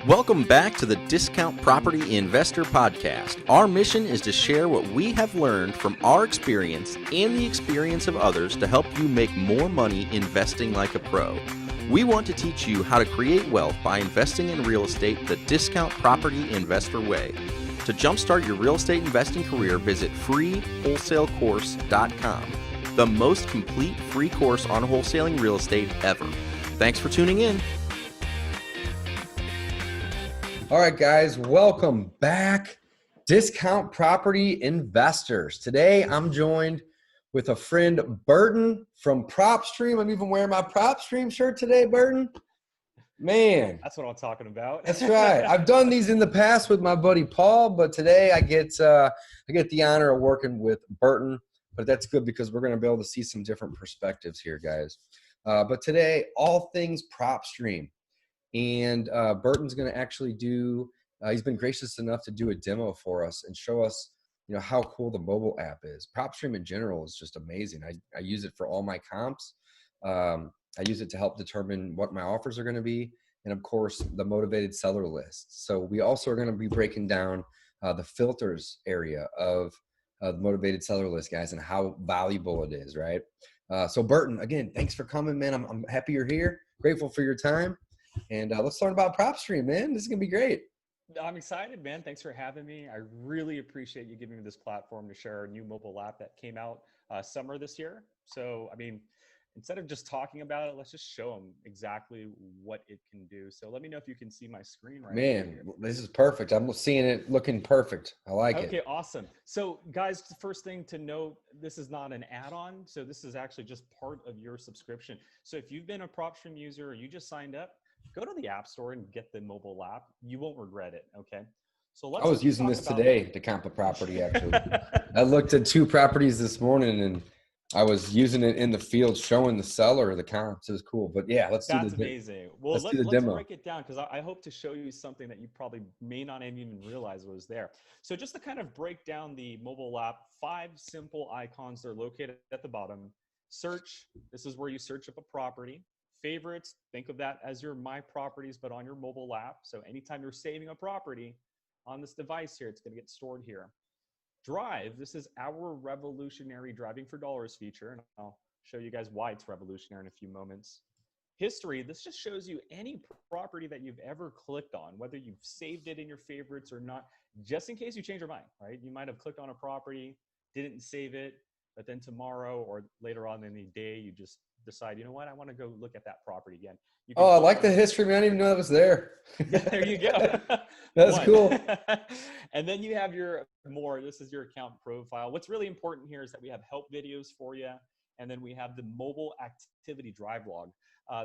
Welcome back to the Discount Property Investor Podcast. Our mission is to share what we have learned from our experience and the experience of others to help you make more money investing like a pro. We want to teach you how to create wealth by investing in real estate the Discount Property Investor way. To jumpstart your real estate investing career, visit freewholesalecourse.com, the most complete free course on wholesaling real estate ever. Thanks for tuning in. All right, guys, welcome back. Discount Property Investors. Today, I'm joined with a friend, Burton from Propstream. I'm even wearing my Propstream shirt today, Burton. Man. That's what I'm talking about. That's right. I've done these in the past with my buddy Paul, but today I get the honor of working with Burton. But that's good because we're going to be able to see some different perspectives here, guys. But today, all things Propstream. And Burton's going to actually he's been gracious enough to do a demo for us and show us, how cool the mobile app is. Propstream in general is just amazing. I use it for all my comps. I use it to help determine what my offers are going to be. And of course, the motivated seller list. So we also are going to be breaking down the filters area of the motivated seller list, guys, and how valuable it is, right? So Burton, again, thanks for coming, man. I'm happy you're here. Grateful for your time. And let's learn about Propstream, man. This is going to be great. I'm excited, man. Thanks for having me. I really appreciate you giving me this platform to share our new mobile app that came out summer this year. So, instead of just talking about it, let's just show them exactly what it can do. So let me know if you can see my screen right now. Man, this is perfect. I'm seeing it looking perfect. I like it. Okay, awesome. So guys, the first thing to note, this is not an add-on. So this is actually just part of your subscription. So if you've been a Propstream user or you just signed up, go to the App Store and get the mobile app. You won't regret it, okay? So I was using this today to comp a property, actually. I looked at 2 properties this morning, and I was using it in the field, showing the seller the comps. It was cool. But yeah, That's amazing. Well, let's demo. break it down because I hope to show you something that you probably may not even realize was there. So just to kind of break down the mobile app, 5 simple icons. They're located at the bottom. Search, this is where you search up a property. Favorites, think of that as your My Properties, but on your mobile app. So anytime you're saving a property on this device here, it's going to get stored here. Drive, this is our revolutionary Driving for Dollars feature, and I'll show you guys why it's revolutionary in a few moments. History, this just shows you any property that you've ever clicked on, whether you've saved it in your favorites or not, just in case you change your mind, right? You might have clicked on a property, didn't save it, but then tomorrow or later on in the day, you just decide, you know what, I want to go look at that property again. I like the history, man. I didn't even know that was there. Yeah, there you go. That's cool. And then you have your more, this is your account profile. What's really important here is that we have help videos for you. And then we have the mobile activity drive log.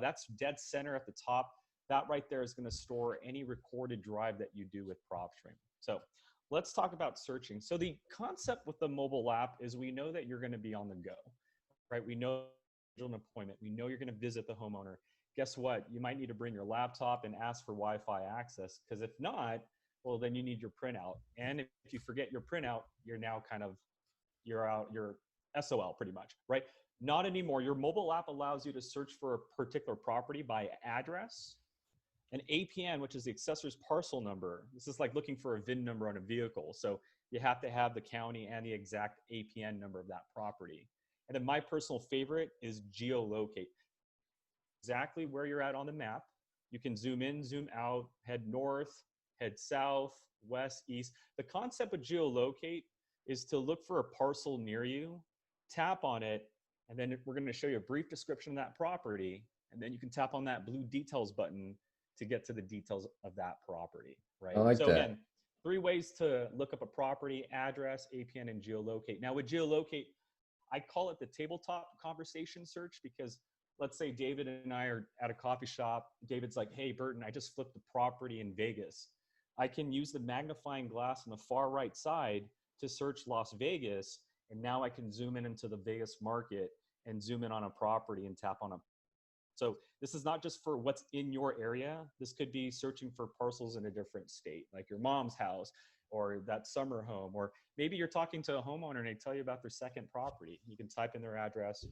That's dead center at the top. That right there is going to store any recorded drive that you do with Propstream. So let's talk about searching. So the concept with the mobile app is we know that you're going to be on the go, right? We know an appointment. We know you're going to visit the homeowner. Guess what? You might need to bring your laptop and ask for Wi-Fi access, because if not, well, then you need your printout. And if you forget your printout, you're now you're SOL pretty much, right? Not anymore. Your mobile app allows you to search for a particular property by address, an APN, which is the accessory's parcel number. This is like looking for a VIN number on a vehicle. So you have to have the county and the exact APN number of that property. And then my personal favorite is geolocate. Exactly where you're at on the map. You can zoom in, zoom out, head north, head south, west, east. The concept of geolocate is to look for a parcel near you, tap on it, and then we're going to show you a brief description of that property. And then you can tap on that blue details button to get to the details of that property, right? I like so that. Again, 3 ways to look up a property: address, APN, and geolocate. Now with geolocate, I call it the tabletop conversation search, because let's say David and I are at a coffee shop. David's like, hey, Burton, I just flipped a property in Vegas. I can use the magnifying glass on the far right side to search Las Vegas. And now I can zoom in into the Vegas market and zoom in on a property and tap on a. So this is not just for what's in your area. This could be searching for parcels in a different state, like your mom's house or that summer home, or maybe you're talking to a homeowner and they tell you about their second property. You can type in their address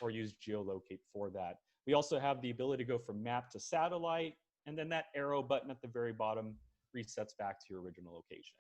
or use geolocate for that. We also have the ability to go from map to satellite, and then that arrow button at the very bottom resets back to your original location.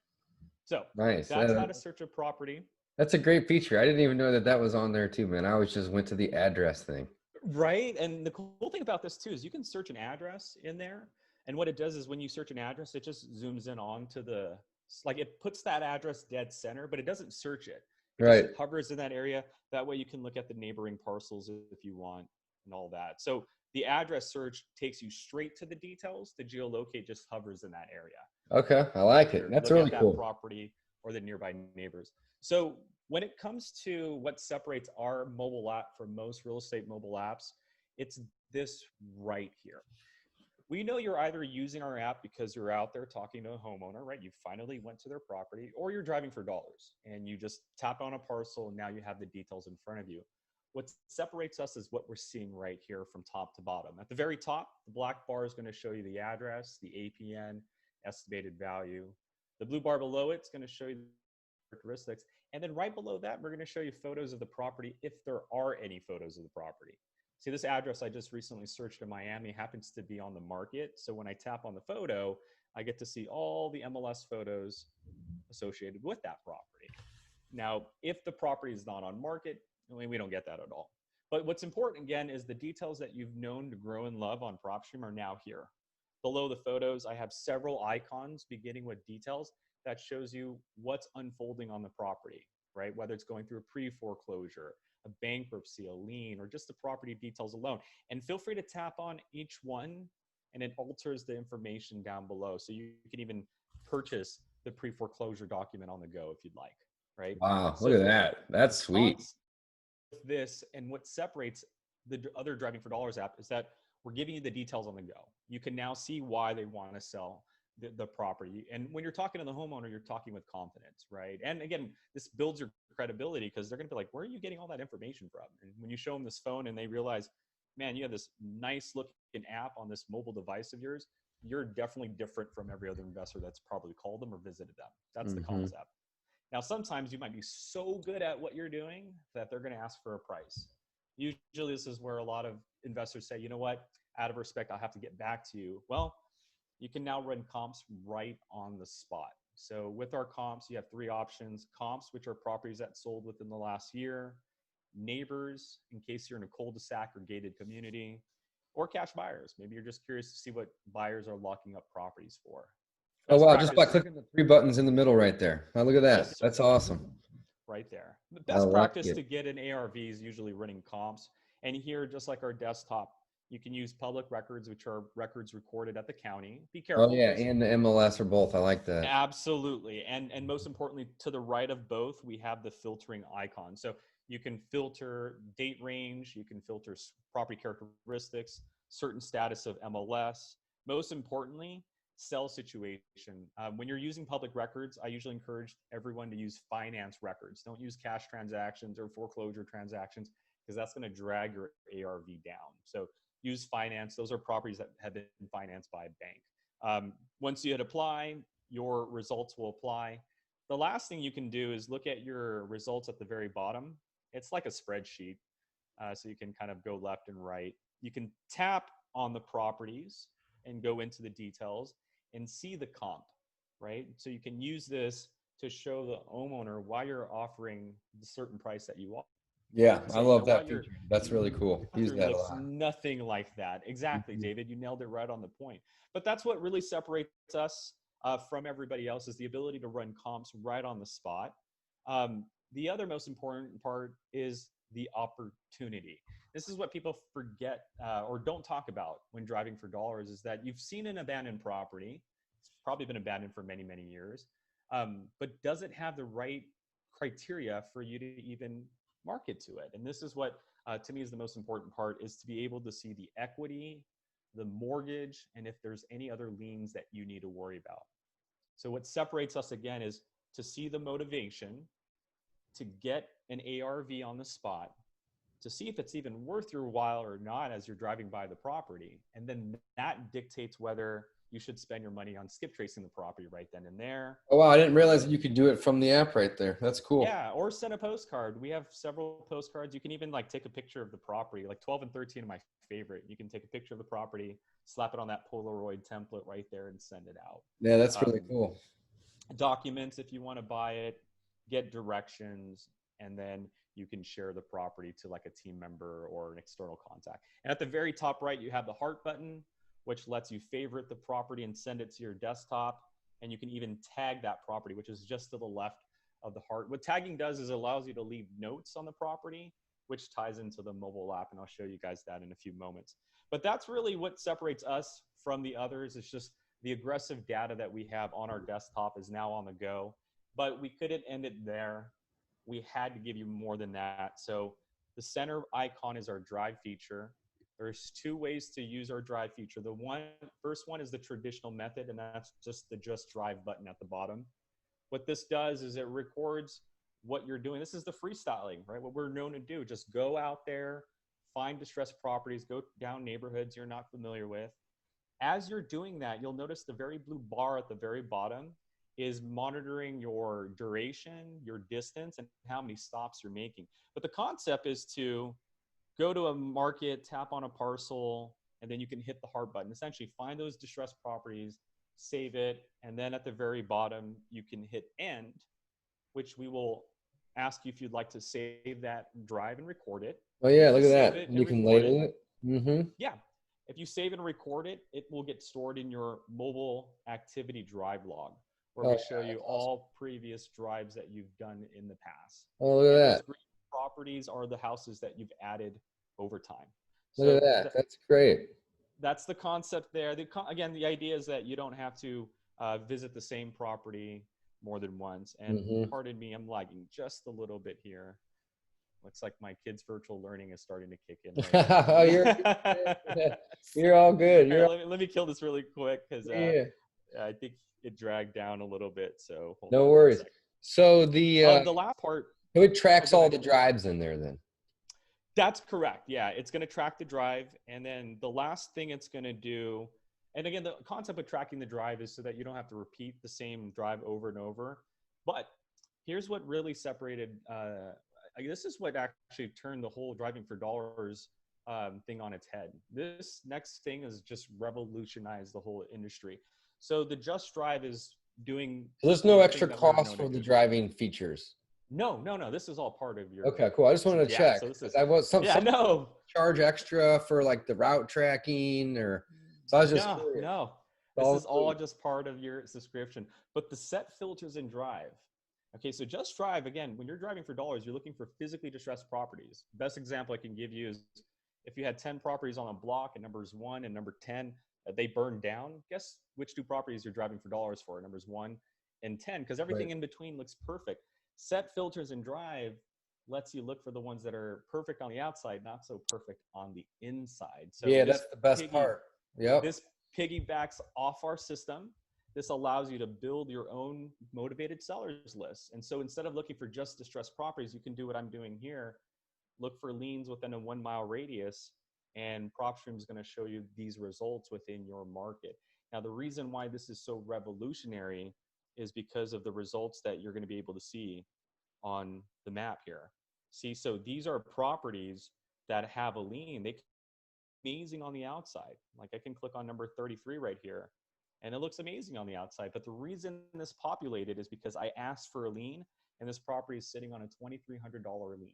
So Nice. that's how to search a property. That's a great feature. I didn't even know that that was on there too, man. I always just went to the address thing. Right. And the cool thing about this too is you can search an address in there. And what it does is when you search an address, it just zooms in onto the, like it puts that address dead center, but it doesn't search it. It Right. just hovers in that area. That way you can look at the neighboring parcels if you want and all that. So the address search takes you straight to the details. The geolocate just hovers in that area. Okay. I like it. That's really cool. Property or the nearby neighbors. So when it comes to what separates our mobile app from most real estate mobile apps, it's this right here. We know you're either using our app because you're out there talking to a homeowner, right? You finally went to their property, or you're driving for dollars and you just tap on a parcel and now you have the details in front of you. What separates us is what we're seeing right here from top to bottom. At the very top, the black bar is going to show you the address, the APN, estimated value. The blue bar below it is going to show you the characteristics. And then right below that, we're going to show you photos of the property if there are any photos of the property. See, this address I just recently searched in Miami happens to be on the market. So when I tap on the photo, I get to see all the MLS photos associated with that property. Now, if the property is not on market, I mean, we don't get that at all. But what's important, again, is the details that you've known to grow and love on Propstream are now here. Below the photos, I have several icons beginning with details that shows you what's unfolding on the property, right? Whether it's going through a pre-foreclosure, a bankruptcy, a lien, or just the property details alone. And feel free to tap on each one and it alters the information down below. So you can even purchase the pre-foreclosure document on the go if you'd like, right? Wow, So look at that. That's sweet. This and what separates the other Driving for Dollars app is that we're giving you the details on the go. You can now see why they want to sell the property. And when you're talking to the homeowner, you're talking with confidence, right? And again, this builds your credibility because they're going to be like, where are you getting all that information from? And when you show them this phone and they realize, man, you have this nice looking app on this mobile device of yours, you're definitely different from every other investor that's probably called them or visited them. That's the concept. Now, sometimes you might be so good at what you're doing that they're going to ask for a price. Usually this is where a lot of investors say, you know what, out of respect, I'll have to get back to you. Well, you can now run comps right on the spot. So with our comps, you have three options: comps, which are properties that sold within the last year; neighbors, in case you're in a cul-de-sac or gated community; or cash buyers. Maybe you're just curious to see what buyers are locking up properties for. Oh, wow. Just by clicking the three buttons in the middle right there. Now look at that. Yes, That's awesome. right there. The best practice to get an ARV is usually running comps. And here, just like our desktop, you can use public records, which are records recorded at the county. Be careful. Oh, yeah, and the MLS are both. I like that. Absolutely. And most importantly, to the right of both, we have the filtering icon. So you can filter date range, you can filter property characteristics, certain status of MLS. Most importantly, sell situation. When you're using public records, I usually encourage everyone to use finance records. Don't use cash transactions or foreclosure transactions because that's going to drag your ARV down. So use finance. Those are properties that have been financed by a bank. Once you hit apply, your results will apply. The last thing you can do is look at your results at the very bottom. It's like a spreadsheet. So you can kind of go left and right. You can tap on the properties and go into the details and see the comp, right? So you can use this to show the homeowner why you're offering the certain price that you want. Yeah, So, I love that feature. That's really cool. Use that a looks lot. nothing like that. Exactly, David. You nailed it right on the point. But that's what really separates us from everybody else is the ability to run comps right on the spot. The other most important part is the opportunity. This is what people forget or don't talk about when driving for dollars is that you've seen an abandoned property. It's probably been abandoned for many, many years. But does it have the right criteria for you to even market to it? And this is what to me is the most important part is to be able to see the equity, the mortgage, and if there's any other liens that you need to worry about. So what separates us again is to see the motivation to get an ARV on the spot to see if it's even worth your while or not as you're driving by the property. And then that dictates whether you should spend your money on skip tracing the property right then and there. Oh, wow. I didn't realize that you could do it from the app right there. That's cool. Yeah, or send a postcard. We have several postcards. You can even like take a picture of the property, like 12 and 13 are my favorite. You can take a picture of the property, slap it on that Polaroid template right there and send it out. Yeah, that's really cool. Documents if you want to buy it, get directions, and then you can share the property to like a team member or an external contact. And at the very top right, you have the heart button, which lets you favorite the property and send it to your desktop. And you can even tag that property, which is just to the left of the heart. What tagging does is it allows you to leave notes on the property, which ties into the mobile app. And I'll show you guys that in a few moments. But that's really what separates us from the others. It's just the aggressive data that we have on our desktop is now on the go. But we couldn't end it there. We had to give you more than that. So the center icon is our drive feature. There's two ways to use our drive feature. The first one is the traditional method, and that's just the just drive button at the bottom. What this does is it records what you're doing. This is the freestyling, right? What we're known to do. Just go out there, find distressed properties, go down neighborhoods you're not familiar with. As you're doing that, you'll notice the very blue bar at the very bottom is monitoring your duration, your distance, and how many stops you're making. But the concept is to go to a market, tap on a parcel, and then you can hit the heart button. Essentially, find those distressed properties, save it, and then at the very bottom, you can hit end, which we will ask you if you'd like to save that drive and record it. Oh, yeah, look at that. You can label it. Mm-hmm. Yeah. If you save and record it, it will get stored in your mobile activity drive log, where we show you all previous drives that you've done in the past. Oh, look at that. Those green properties are the houses that you've added over time. Look at that. That's great. That's the concept there. Again, the idea is that you don't have to visit the same property more than once. And pardon me, I'm lagging just a little bit here. Looks like my kids' virtual learning is starting to kick in. Right Oh, you're all good. Let me kill this really quick because I think it dragged down a little bit. So no worries. So the last part. It tracks all the drives in there then. That's correct. Yeah, it's going to track the drive. And then the last thing it's going to do, and again, the concept of tracking the drive is so that you don't have to repeat the same drive over and over. But here's what really separated, this is what actually turned the whole driving for dollars thing on its head. This next thing has just revolutionized the whole industry. So the Just Drive is doing. So there's no extra cost for the driving features. No. This is all part of your. Okay, cool. I just wanted to check. So I was some charge extra for like the route tracking, or so I was just curious. No. This is all just part of your subscription. But the set filters in Drive. Okay, so Just Drive, again, when you're driving for dollars, you're looking for physically distressed properties. Best example I can give you is if you had 10 properties on a block and numbers 1 and number 10, they burned down. Guess which two properties you're driving for dollars for? Numbers 1 and 10, because everything in between looks perfect. Set filters in Drive lets you look for the ones that are perfect on the outside, not so perfect on the inside. So yeah, that's the best part. Yeah. This piggybacks off our system. This allows you to build your own motivated sellers list. And so instead of looking for just distressed properties, you can do what I'm doing here. Look for liens within a 1 mile radius, and Propstream is going to show you these results within your market. Now, the reason why this is so revolutionary is because of the results that you're going to be able to see on the map here. See, so these are properties that have a lien. They can be amazing on the outside. Like I can click on number 33 right here, and it looks amazing on the outside. But the reason this populated is because I asked for a lien, and this property is sitting on a $2,300 lien,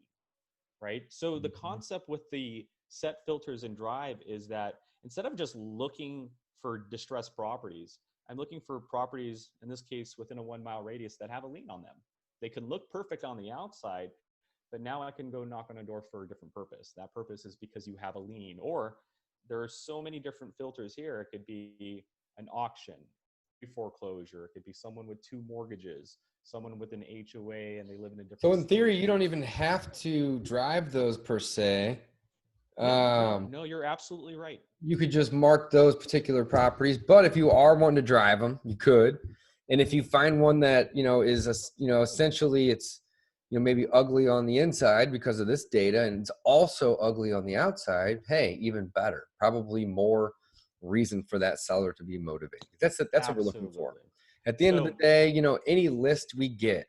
right? So the concept with the set filters in Drive is that instead of just looking for distressed properties, I'm looking for properties, in this case, within a 1 mile radius that have a lien on them. They can look perfect on the outside, but now I can go knock on a door for a different purpose. That purpose is because you have a lien, or there are so many different filters here. It could be an auction, foreclosure. It could be someone with 2 mortgages, someone with an HOA, and they live in a different. So in theory, you don't even have to drive those per se. No, you're absolutely right. You could just mark those particular properties, but if you are wanting to drive them, you could. And if you find one that, is, essentially it's, maybe ugly on the inside because of this data, and it's also ugly on the outside, hey, even better. Probably more reason for that seller to be motivated. That's what we're looking for. Absolutely. At the end of So the day, any list we get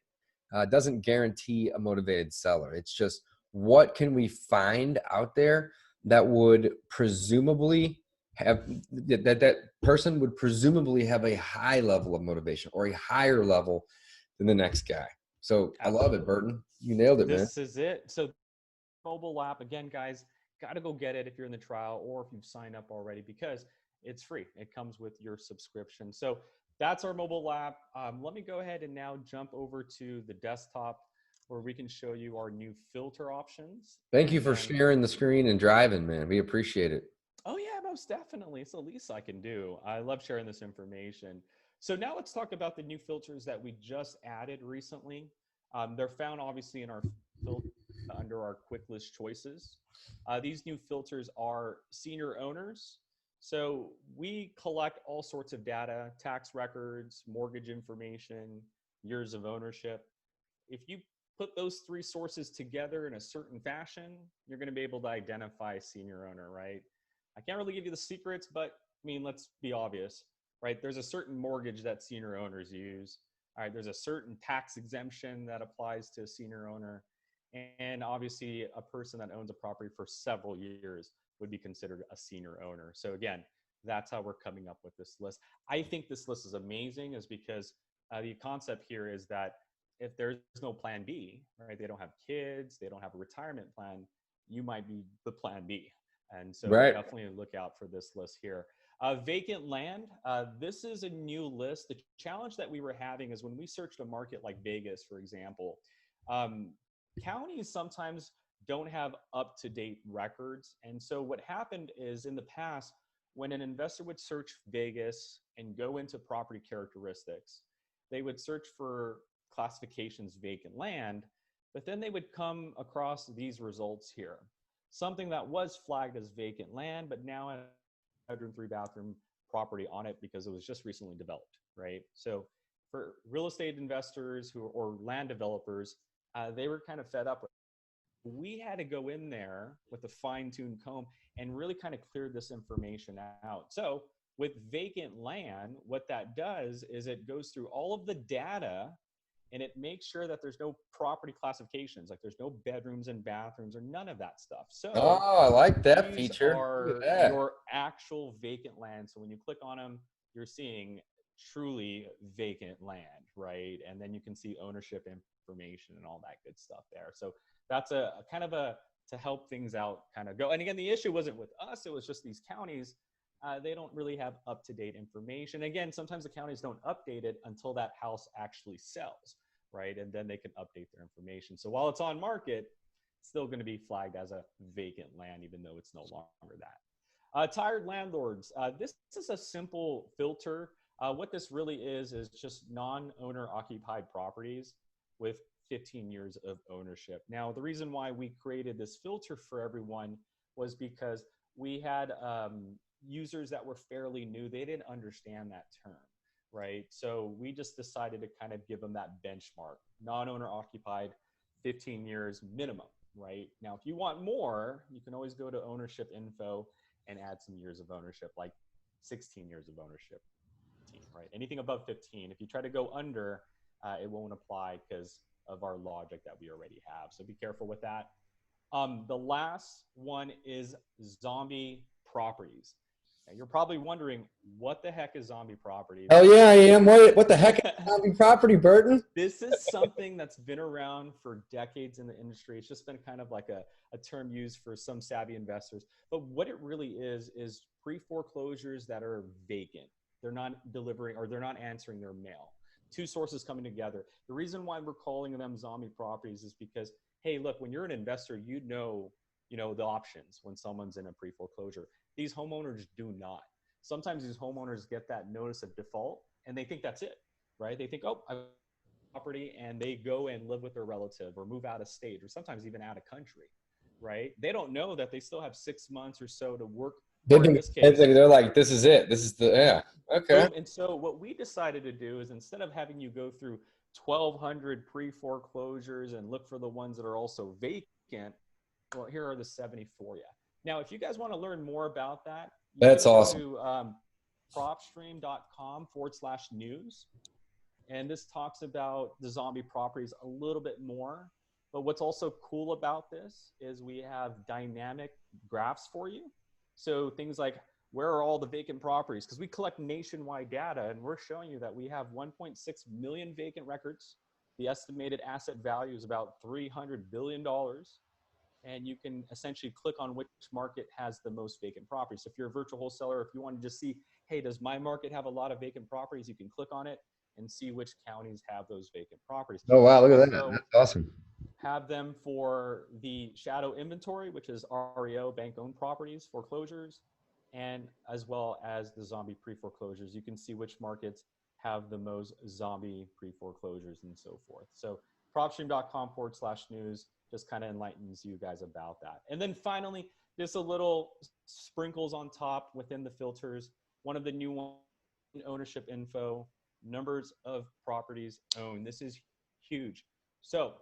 doesn't guarantee a motivated seller. It's just, what can we find out there that would presumably have that person would presumably have a high level of motivation, or a higher level than the next guy. So I love it, Burton. You nailed it, man. this is it. So mobile app, again, guys, got to go get it if you're in the trial or if you've signed up already, because it's free. It comes with your subscription. So that's our mobile app. Let me go ahead and now jump over to the desktop where we can show you our new filter options. Thank you for sharing the screen and driving, man. We appreciate it. Oh yeah, most definitely. It's the least I can do. I love sharing this information. So now let's talk about the new filters that we just added recently. They're found obviously in our filter under our quick list choices. These new filters are senior owners. So we collect all sorts of data, tax records, mortgage information, years of ownership. If you put those three sources together in a certain fashion, you're going to be able to identify a senior owner, right? I can't really give you the secrets, but I mean, let's be obvious, right? There's a certain mortgage that senior owners use. All right, there's a certain tax exemption that applies to a senior owner. And obviously a person that owns a property for several years would be considered a senior owner. So again, that's how we're coming up with this list. I think this list is amazing, is because the concept here is that if there's no plan B, right? They don't have kids, they don't have a retirement plan, you might be the plan B. And so definitely look out for this list here. Vacant land, this is a new list. The challenge that we were having is when we searched a market like Vegas, for example, counties sometimes don't have up-to-date records. And so what happened is, in the past, when an investor would search Vegas and go into property characteristics, they would search for classifications vacant land, but then they would come across these results here. Something that was flagged as vacant land, but now has a bedroom, 3-bathroom property on it because it was just recently developed, right? So for real estate investors or land developers, they were kind of fed up with it. We had to go in there with a fine-tuned comb and really kind of clear this information out. So with vacant land, what that does is it goes through all of the data and it makes sure that there's no property classifications, like there's no bedrooms and bathrooms or none of that stuff. So I like that these feature. are that. your actual vacant land. So when you click on them, you're seeing truly vacant land, right? And then you can see ownership information and all that good stuff there. So that's a kind of to help things out kind of go. And again, the issue wasn't with us, it was just these counties. They don't really have up-to-date information. Again, sometimes the counties don't update it until that house actually sells, right? And then they can update their information. So while it's on market, it's still going to be flagged as a vacant land, even though it's no longer that. Tired landlords. This is a simple filter. What this really is just non-owner occupied properties with 15 years of ownership. Now, the reason why we created this filter for everyone was because we had users that were fairly new. They didn't understand that term, right? So we just decided to kind of give them that benchmark, non-owner occupied, 15 years minimum, right? Now, if you want more, you can always go to ownership info and add some years of ownership, like 16 years of ownership, right? Anything above 15. If you try to go under, it won't apply because of our logic that we already have. So be careful with that. The last one is zombie properties. Now, you're probably wondering, what the heck is zombie properties? Oh yeah, I am. What the heck is zombie property, Burton? This is something that's been around for decades in the industry. It's just been kind of like a term used for some savvy investors. But what it really is pre-foreclosures that are vacant. They're not delivering or they're not answering their mail. Two sources coming together. The reason why we're calling them zombie properties is because, hey, look, when you're an investor, you know the options when someone's in a pre-foreclosure. These homeowners do not. Sometimes these homeowners get that notice of default and they think that's it, right? They think, oh, I have a property, and they go and live with their relative or move out of state or sometimes even out of country, right? They don't know that they still have 6 months or so to work. In this case, they're like, this is it. This is the, yeah. Okay. And so what we decided to do is, instead of having you go through 1,200 pre-foreclosures and look for the ones that are also vacant, well, here are the 70 for you. Now, if you guys want to learn more about that, That's can go awesome. to propstream.com/news. And this talks about the zombie properties a little bit more. But what's also cool about this is we have dynamic graphs for you. So things like, where are all the vacant properties? Because we collect nationwide data, and we're showing you that we have 1.6 million vacant records. The estimated asset value is about $300 billion. And you can essentially click on which market has the most vacant properties. So if you're a virtual wholesaler, if you want to just see, hey, does my market have a lot of vacant properties? You can click on it and see which counties have those vacant properties. Oh, wow. Look at that. So That's awesome. have them for the shadow inventory, which is REO, bank-owned properties, foreclosures, and as well as the zombie pre-foreclosures. You can see which markets have the most zombie pre-foreclosures and so forth. So propstream.com/news just kind of enlightens you guys about that. And then finally, just a little sprinkles on top within the filters. One of the new ones, ownership info, numbers of properties owned. This is huge. So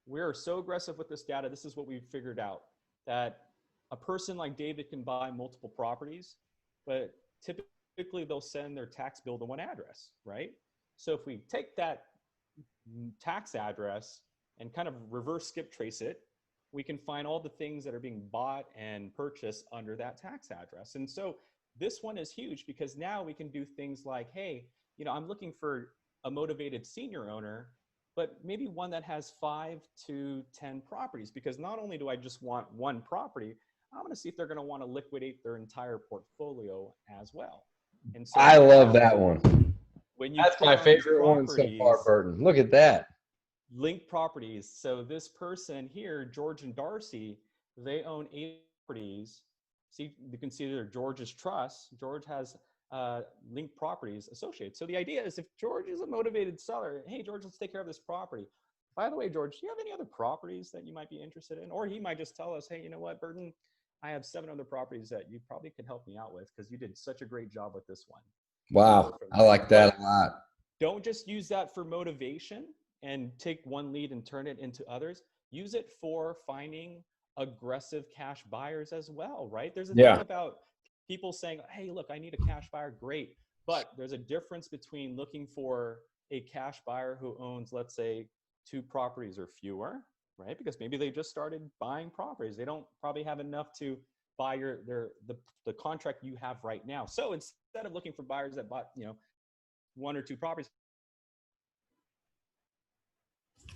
we are so aggressive with this data. This is what we've figured out, that a person like David can buy multiple properties, but typically they'll send their tax bill to one address, right? So if we take that tax address and kind of reverse skip trace it, we can find all the things that are being bought and purchased under that tax address. And so this one is huge because now we can do things like, hey, you know, I'm looking for a motivated senior owner, but maybe one that has 5 to 10 properties, because not only do I just want one property, I'm going to see if they're going to want to liquidate their entire portfolio as well. And so I love that one. When you That's my favorite one so far, Burton. Look at that. Link properties. So this person here, George and Darcy, they own 8 properties. See, you can see there George's trust. George has linked properties associated. So the idea is if George is a motivated seller, hey, George, let's take care of this property. By the way, George, do you have any other properties that you might be interested in? Or he might just tell us, hey, you know what, Burton, I have 7 other properties that you probably could help me out with because you did such a great job with this one. Wow. I like that a lot. Don't just use that for motivation and take one lead and turn it into others. Use it for finding aggressive cash buyers as well, right? There's a thing about people saying, hey, look, I need a cash buyer. Great. But there's a difference between looking for a cash buyer who owns, let's say, 2 properties or fewer, right? Because maybe they just started buying properties. They don't probably have enough to buy the contract you have right now. So instead of looking for buyers that bought, 1 or 2 properties,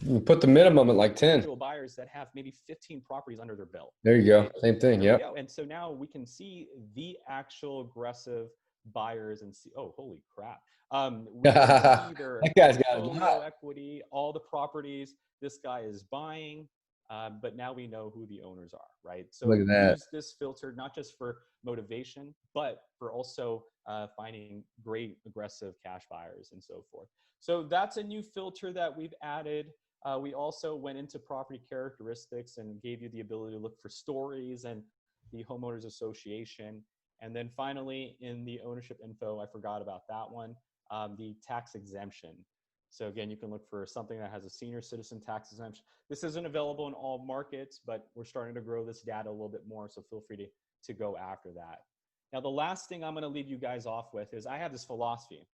you put the minimum at like 10. Buyers that have maybe 15 properties under their belt. There you go. Same thing. Yeah. And so now we can see the actual aggressive buyers and see, oh, holy crap. We can see their that guy's got a lot. equity, all the properties this guy is buying. But now we know who the owners are, right? So look at that. Use this filter not just for motivation, but for also finding great aggressive cash buyers and so forth. So that's a new filter that we've added. We also went into property characteristics and gave you the ability to look for stories and the homeowners association. And then finally, in the ownership info, I forgot about that one, the tax exemption. So again, you can look for something that has a senior citizen tax exemption. This isn't available in all markets, but we're starting to grow this data a little bit more, so feel free to go after that. Now, the last thing I'm going to leave you guys off with is I have this philosophy.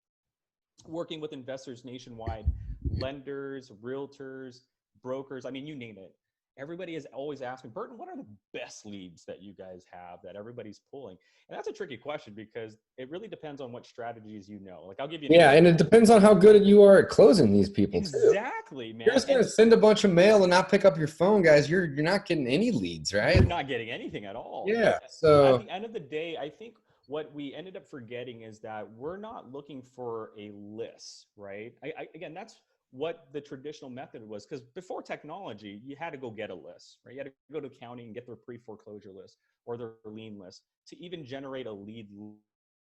Working with investors nationwide, lenders, realtors, brokers, I mean, you name it. Everybody has always asked me, Burton, what are the best leads that you guys have that everybody's pulling? And that's a tricky question because it really depends on what strategies you know. Like I'll give you an example. And it depends on how good you are at closing these people too. Exactly, man. You're just going to send a bunch of mail and not pick up your phone, guys. You're not getting any leads, right? You're not getting anything at all. Yeah. So at the end of the day, I think what we ended up forgetting is that we're not looking for a list, right? Again, that's what the traditional method was, because before technology, you had to go get a list, right? You had to go to county and get their pre-foreclosure list or their lien list to even generate a lead,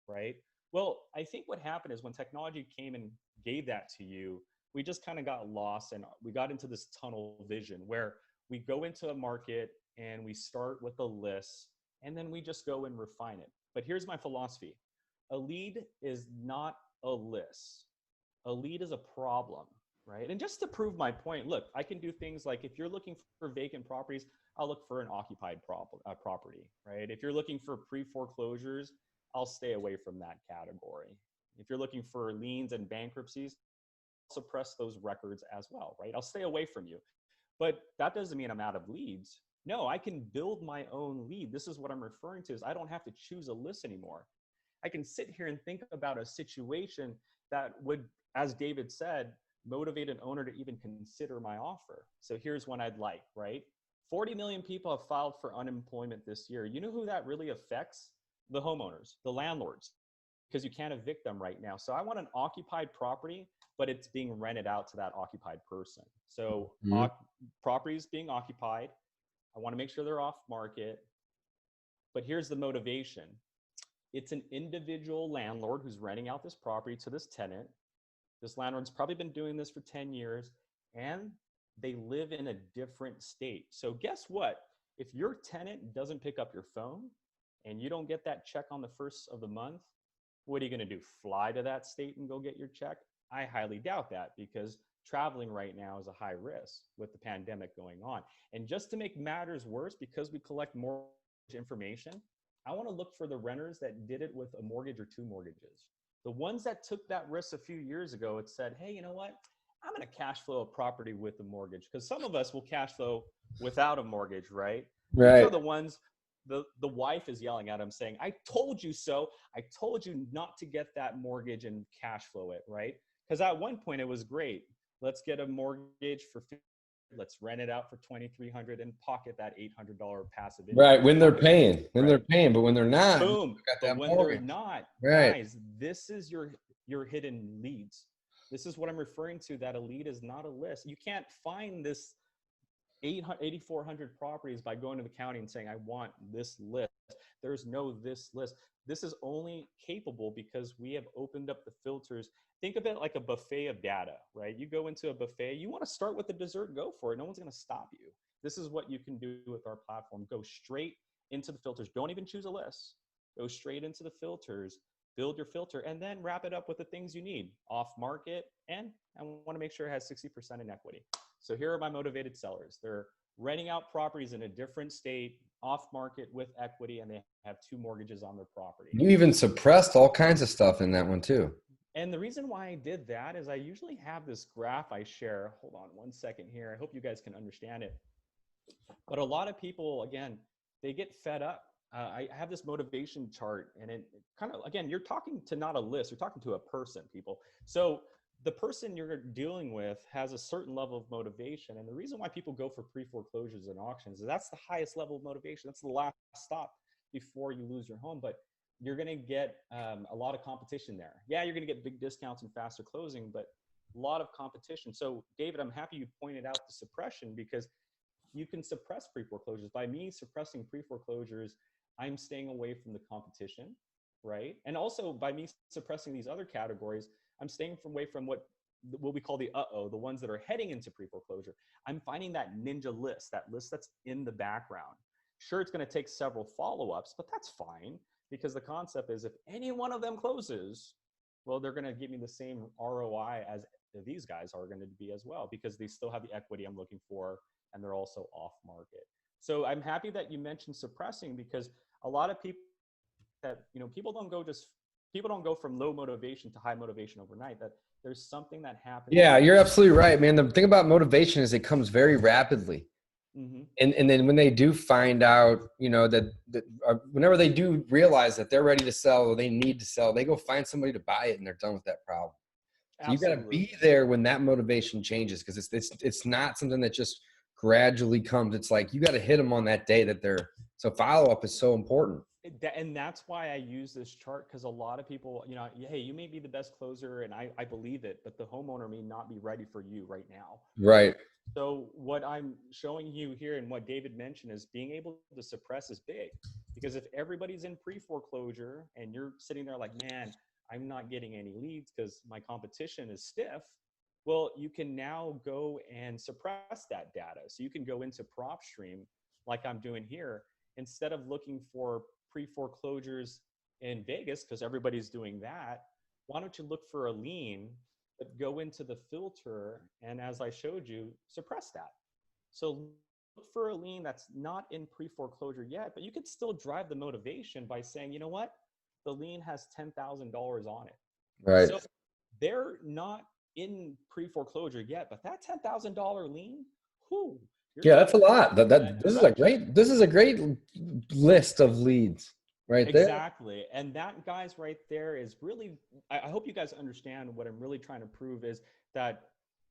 right? Well, I think what happened is when technology came and gave that to you, we just kind of got lost and we got into this tunnel vision where we go into a market and we start with a list and then we just go and refine it. But here's my philosophy. A lead is not a list. A lead is a problem. right? And just to prove my point, look, I can do things like if you're looking for vacant properties, I'll look for an occupied property, right? If you're looking for pre-foreclosures, I'll stay away from that category. If you're looking for liens and bankruptcies, I'll suppress those records as well, right? I'll stay away from you. But that doesn't mean I'm out of leads. No, I can build my own lead. This is what I'm referring to is I don't have to choose a list anymore. I can sit here and think about a situation that would, as David said, motivate an owner to even consider my offer. So here's one I'd like, right? 40 million people have filed for unemployment this year. You know who that really affects? The homeowners, the landlords, because you can't evict them right now. So I want an occupied property, but it's being rented out to that occupied person. So properties being occupied, I want to make sure they're off market. But here's the motivation. It's an individual landlord who's renting out this property to this tenant. This landlord's probably been doing this for 10 years and they live in a different state. So guess what? If your tenant doesn't pick up your phone and you don't get that check on the first of the month, what are you going to do? Fly to that state and go get your check? I highly doubt that because traveling right now is a high risk with the pandemic going on. And just to make matters worse, because we collect more information, I want to look for the renters that did it with a mortgage or 2 mortgages. The ones that took that risk a few years ago, it said, hey, you know what? I'm going to cash flow a property with a mortgage because some of us will cash flow without a mortgage, right? Right. These are the ones, the wife is yelling at him saying, I told you so. I told you not to get that mortgage and cash flow it, right? Because at one point it was great. Let's get a mortgage for $50,000. Let's rent it out for $2,300 and pocket that $800 passive income. Right. When they're paying, Right. but when they're not, boom. But when mortgage. they're not, Right. guys, this is your hidden leads. This is what I'm referring to, that a lead is not a list. You can't find this 8,400 properties by going to the county and saying, I want this list. There's no this list. This is only capable because we have opened up the filters. Think of it like a buffet of data, right? You go into a buffet, you want to start with the dessert, go for it. No one's going to stop you. This is what you can do with our platform. Go straight into the filters. Don't even choose a list. Go straight into the filters, build your filter, and then wrap it up with the things you need. Off market, and I want to make sure it has 60% in equity. So here are my motivated sellers. They're renting out properties in a different state, off market with equity, and they have 2 mortgages on their property. You even suppressed all kinds of stuff in that one too. And the reason why I did that is I usually have this graph I share. Hold on one second here. I hope you guys can understand it. But a lot of people, again, they get fed up. I have this motivation chart, and it kind of, again, you're talking to not a list, you're talking to a person, people. So the person you're dealing with has a certain level of motivation. And the reason why people go for pre-foreclosures and auctions is that's the highest level of motivation. That's the last stop before you lose your home. But you're going to get a lot of competition there. Yeah, you're going to get big discounts and faster closing, but a lot of competition. So David, I'm happy you pointed out the suppression, because you can suppress pre-foreclosures. By me suppressing pre-foreclosures, I'm staying away from the competition, right? And also by me suppressing these other categories, I'm staying away from what we call the the ones that are heading into pre-foreclosure. I'm finding that ninja list, that list that's in the background. Sure, it's going to take several follow-ups, but that's fine, because the concept is if any one of them closes, well, they're going to give me the same ROI as these guys are going to be as well, because they still have the equity I'm looking for, and they're also off market. So I'm happy that you mentioned suppressing, because a lot of people that, people don't go from low motivation to high motivation overnight. That there's something that happens. Yeah, you're absolutely right, man. The thing about motivation is it comes very rapidly. Mm-hmm. And then when they do find out, that whenever they do realize that they're ready to sell or they need to sell, they go find somebody to buy it and they're done with that problem. So you got to be there when that motivation changes, because it's not something that just gradually comes. It's like you got to hit them on that day that they're. So follow up is so important. And that's why I use this chart, because a lot of people, hey, you may be the best closer, and I believe it, but the homeowner may not be ready for you right now. Right. So what I'm showing you here, and what David mentioned, is being able to suppress is big, because if everybody's in pre-foreclosure and you're sitting there like, man, I'm not getting any leads because my competition is stiff. Well, you can now go and suppress that data. So you can go into Propstream like I'm doing here. Instead of looking for pre-foreclosures in Vegas, because everybody's doing that, why don't you look for a lien but go into the filter, and as I showed you, suppress that. So look for a lien that's not in pre-foreclosure yet, but you could still drive the motivation by saying, you know what, the lien has $10,000 on it. Right. So they're not in pre-foreclosure yet, but that $10,000 lien, whoo. Yeah, that's a lot. This is a great list of leads right there. Exactly. And that, guys, right there is really, I hope you guys understand what I'm really trying to prove is that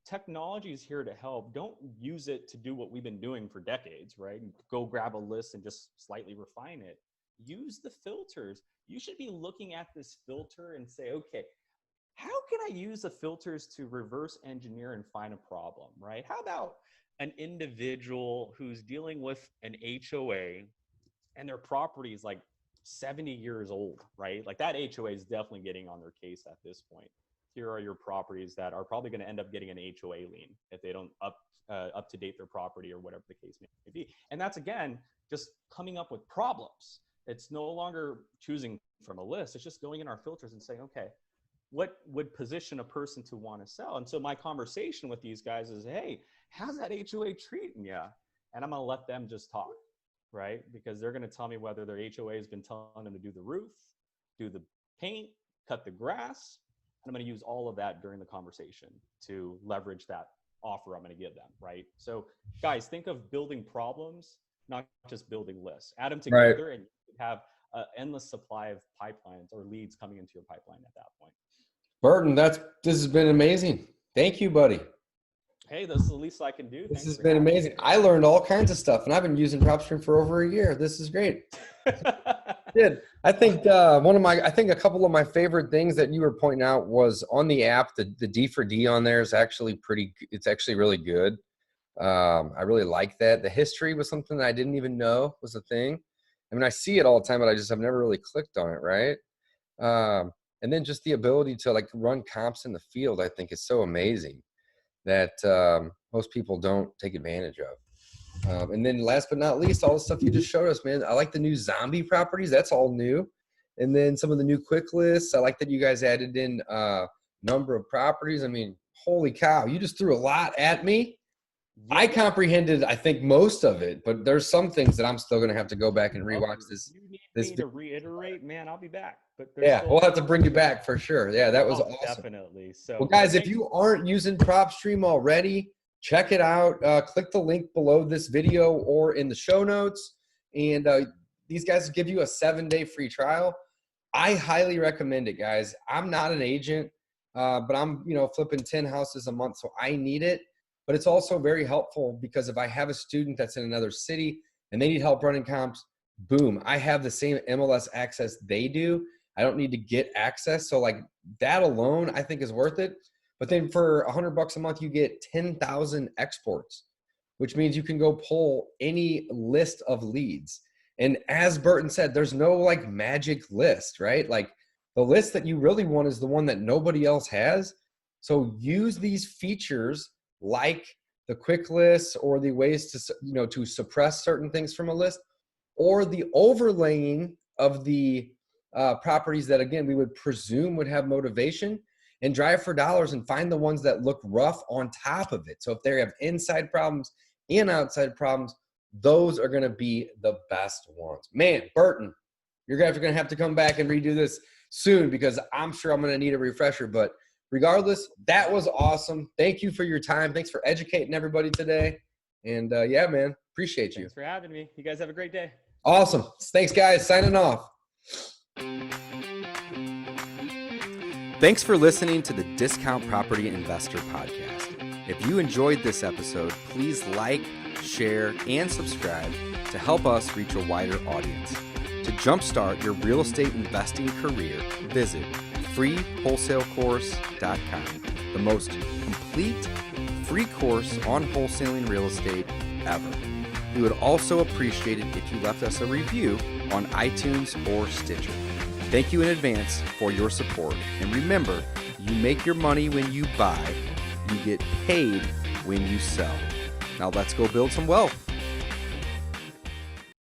technology is here to help. Don't use it to do what we've been doing for decades, right? Go grab a list and just slightly refine it. Use the filters. You should be looking at this filter and say, okay, how can I use the filters to reverse engineer and find a problem, right? How about an individual who's dealing with an HOA and their property is like 70 years old, right? Like that HOA is definitely getting on their case at this point. Here are your properties that are probably going to end up getting an HOA lien if they don't up to date their property or whatever the case may be. And that's, again, just coming up with problems. It's no longer choosing from a list. It's just going in our filters and saying, okay, what would position a person to want to sell? And so my conversation with these guys is, hey, how's that HOA treating you? And I'm going to let them just talk, right? Because they're going to tell me whether their HOA has been telling them to do the roof, do the paint, cut the grass. And I'm going to use all of that during the conversation to leverage that offer I'm going to give them, right? So guys, think of building problems, not just building lists. Add them together, right, and you have an endless supply of pipelines or leads coming into your pipeline at that point. Burton, this has been amazing. Thank you, buddy. Hey, this is the least I can do. This has been amazing. I learned all kinds of stuff, and I've been using Propstream for over a year. This is great. I think a couple of my favorite things that you were pointing out was on the app, the D for D on there is actually it's actually really good. I really like that. The history was something that I didn't even know was a thing. I mean, I see it all the time, but I've never really clicked on it, right? And then just the ability to like run comps in the field, I think is so amazing that most people don't take advantage of. And then last but not least, all the stuff you just showed us, man. I like the new zombie properties. That's all new. And then some of the new quick lists. I like that you guys added in number of properties. I mean, holy cow, you just threw a lot at me. Yeah. I comprehended, I think, most of it, but there's some things that I'm still going to have to go back and rewatch this. You need me to reiterate, man, I'll be back. But yeah, we'll have to bring you back for sure. Yeah, that was awesome. Definitely. So, well, guys, if you aren't using Propstream already, check it out. Click the link below this video or in the show notes. And these guys give you a 7-day free trial. I highly recommend it, guys. I'm not an agent, but I'm flipping 10 houses a month, so I need it. But it's also very helpful because if I have a student that's in another city and they need help running comps, boom, I have the same MLS access they do. I don't need to get access. So like that alone, I think is worth it. But then for $100 a month, you get 10,000 exports, which means you can go pull any list of leads. And as Burton said, there's no like magic list, right? Like the list that you really want is the one that nobody else has. So use these features like the quick lists or the ways to, to suppress certain things from a list, or the overlaying of the properties that, again, we would presume would have motivation, and drive for dollars and find the ones that look rough on top of it. So if they have inside problems and outside problems, those are going to be the best ones. Man, Burton, you're going to have to come back and redo this soon because I'm sure I'm going to need a refresher. But regardless, that was awesome. Thank you for your time. Thanks for educating everybody today. And yeah, man, appreciate you. Thanks for having me. You guys have a great day. Awesome. Thanks, guys. Signing off. Thanks for listening to the Discount Property Investor Podcast. If you enjoyed this episode, please like, share, and subscribe to help us reach a wider audience. To jumpstart your real estate investing career, visit freewholesalecourse.com, the most complete free course on wholesaling real estate ever. We would also appreciate it if you left us a review on iTunes or Stitcher. Thank you in advance for your support. And remember, you make your money when you buy, you get paid when you sell. Now let's go build some wealth.